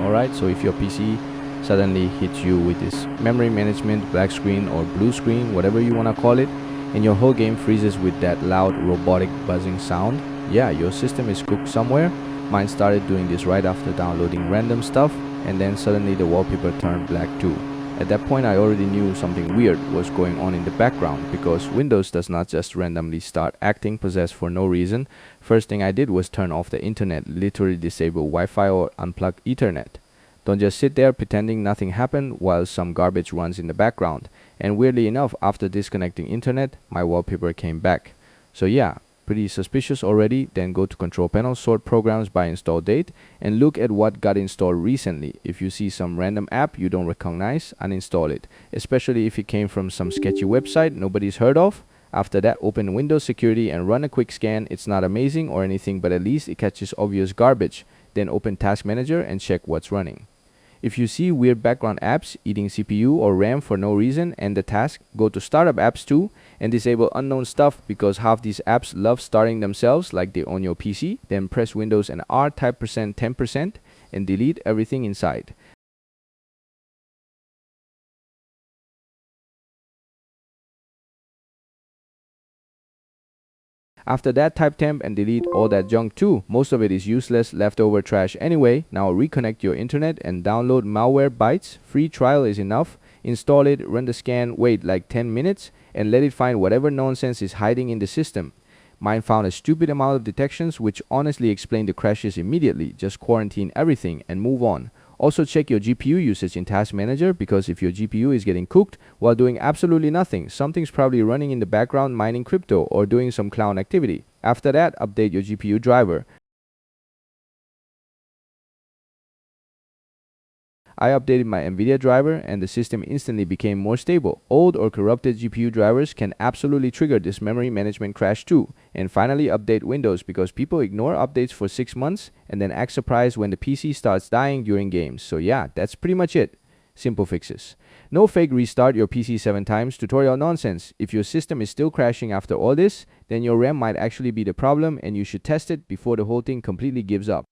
Alright, so if your PC suddenly hits you with this memory management black screen or blue screen, whatever you want to call it, and your whole game freezes with that loud robotic buzzing sound, yeah, your system is cooked somewhere. Mine started doing this right after downloading random stuff, and then suddenly the wallpaper turned black too. At that point, I already knew something weird was going on in the background, because Windows does not just randomly start acting possessed for no reason. First thing I did was turn off the internet, literally disable Wi-Fi or unplug Ethernet. Don't just sit there pretending nothing happened while some garbage runs in the background. And weirdly enough, after disconnecting internet, my wallpaper came back. So yeah, pretty suspicious already. Then go to control panel, sort programs by install date, and look at what got installed recently. If you see some random app you don't recognize, uninstall it, especially if it came from some sketchy website nobody's heard of. After that, open Windows Security and run a quick scan. It's not amazing or anything, but at least it catches obvious garbage. Then open Task Manager and check what's running. If you see weird background apps eating CPU or RAM for no reason and the task, go to Startup Apps too and disable unknown stuff, because half these apps love starting themselves like they own your PC. Then press Windows and R, type %10% and delete everything inside. After that, type temp and delete all that junk too. Most of it is useless, leftover trash anyway. Now reconnect your internet and download Malwarebytes. Free trial is enough. Install it, run the scan, wait like 10 minutes, and let it find whatever nonsense is hiding in the system. Mine found a stupid amount of detections, which honestly explained the crashes immediately. Just quarantine everything and move on. Also check your GPU usage in Task Manager, because if your GPU is getting cooked while doing absolutely nothing, something's probably running in the background mining crypto or doing some clown activity. After that, update your GPU driver. I updated my NVIDIA driver and the system instantly became more stable. Old or corrupted GPU drivers can absolutely trigger this memory management crash too. And finally, update Windows, because people ignore updates for 6 months and then act surprised when the PC starts dying during games. So yeah, that's pretty much it. Simple fixes. No fake restart your PC 7 times tutorial nonsense. If your system is still crashing after all this, then your RAM might actually be the problem and you should test it before the whole thing completely gives up.